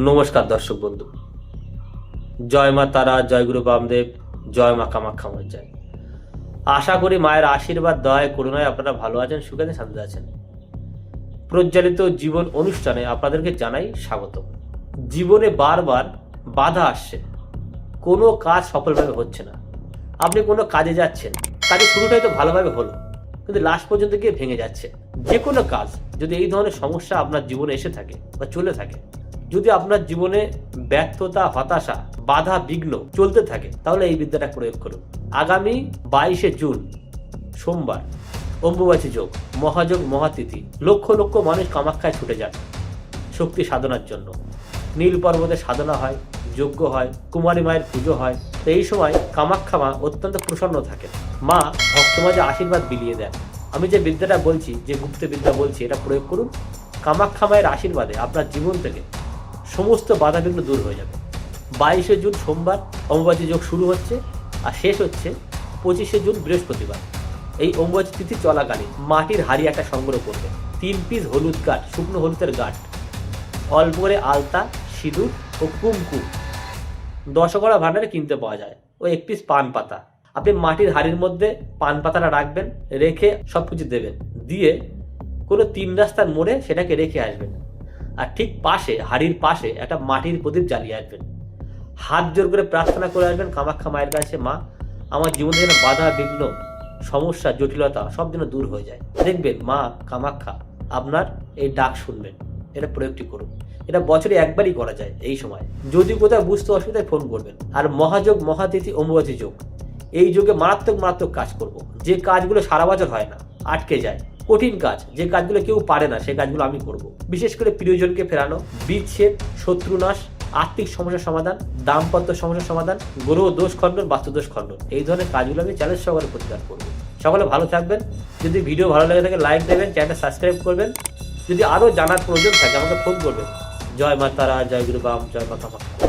নমস্কার দর্শক বন্ধু, জয় মা তারা, জয় গুরু বামদেব, জয় মা কামাখ্যা মার জয়। আশা করি মায়ের আশীর্বাদ, দয়ায়, করুণায় আপনারা ভালো আছেন, সুখে আছেন, শান্তিতে আছেন। প্রজ্বলিত জীবন অনুষ্ঠানে আপনাদেরকে জানাই স্বাগত। জীবনে বারবার বাধা আসছে, কোনো কাজ সফলভাবে হচ্ছে না। আপনি কোনো কাজে যাচ্ছেন, কাজের শুরুটাই তো ভালোভাবে হলো, কিন্তু লাস্ট পর্যন্ত গিয়ে ভেঙে যাচ্ছে। যে কোনো কাজ যদি এই ধরনের সমস্যা আপনার জীবনে এসে থাকে বা চলে থাকে, যদি আপনার জীবনে ব্যর্থতা, হতাশা, বাধা, বিঘ্ন চলতে থাকে, তাহলে এই বিদ্যাটা প্রয়োগ করুন। আগামী 22শে জুন সোমবার অম্বুবাচী যোগ, মহাযোগ, মহাতিথি। লক্ষ লক্ষ মানুষ কামাখ্যায় ছুটে যান শক্তি সাধনার জন্য। নীল পর্বতে সাধনা হয়, যজ্ঞ হয়, কুমারী মায়ের পুজো হয়। তো এই সময় কামাখ্যা মা অত্যন্ত প্রসন্ন থাকেন। মা ভক্তমাঝে আশীর্বাদ বিলিয়ে দেন। আমি যে বিদ্যাটা বলছি, যে গুপ্ত বিদ্যা বলছি, এটা প্রয়োগ করুন। কামাখ্যা মায়ের আশীর্বাদে আপনার জীবন থেকে সমস্ত বাধাবিঘ্ন দূর হয়ে যাবে। 22শে জুন সোমবার অম্বুবাচী যোগ শুরু হচ্ছে, আর শেষ হচ্ছে 25শে জুন বৃহস্পতিবার। এই অম্বুবাচী তিথি চলাকালীন মাটির হাড়ি একটা সংগ্রহ করবে, 3 পিস হলুদ গাঁট, শুকনো হলুদের গাঁট, অল্প করে আলতা, সিঁদুর ও কুমকুম 10 গড়া ভান্ডারে কিনতে পাওয়া যায়। ও 1 পিস পান পাতা। আপনি মাটির হাড়ির মধ্যে পান পাতাটা রাখবেন, রেখে সব কিছু দেবেন, দিয়ে কোনো 3 রাস্তার মোড়ে সেটাকে রেখে আসবেন। আর ঠিক পাশে, হাড়ির পাশে একটা মাটির প্রদীপ জ্বালিয়ে আসবেন। হাত জোর করে প্রার্থনা করে আসবেন কামাখ্যা মায়ের কাছে, মা আমার জীবনে যেন বাধা, বিঘ্ন, সমস্যা, জটিলতা সব যেন দূর হয়ে যায়। দেখবেন মা কামাখ্যা আপনার এই ডাক শুনবেন। এটা প্রয়োগটি করুন। এটা বছরে একবারই করা যায় এই সময়। যদি কোথাও বুঝতে অসুবিধায় ফোন করবেন। আর মহাযোগ, মহাতিথি, অম্বুবাচী যোগ, এই যোগে মারাত্মক মারাত্মক কাজ করব। যে কাজগুলো সারা বছর হয় না, আটকে যায়, কঠিন কাজ, যে কাজগুলো কেউ পারে না, সেই কাজগুলো আমি করব। বিশেষ করে প্রিয়জনকে ফেরানো, বিচ্ছেদ, শত্রুনাশ, আর্থিক সমস্যার সমাধান, দাম্পত্য সমস্যার সমাধান, গ্রহ দোষ খণ্ডন, বাস্তুদোষ খণ্ডন, এই ধরনের কাজগুলো আমি চ্যালেঞ্জ সহকারে প্রতিকার করব। সকলে ভালো থাকবেন। যদি ভিডিও ভালো লাগে থাকে লাইক দেবেন, চ্যানেলটা সাবস্ক্রাইব করবেন। যদি আরও জানার প্রয়োজন থাকে আমাকে ফোন করবেন। জয় মা তারা, জয় গুরু বাম, জয় মা কামাখ্যা।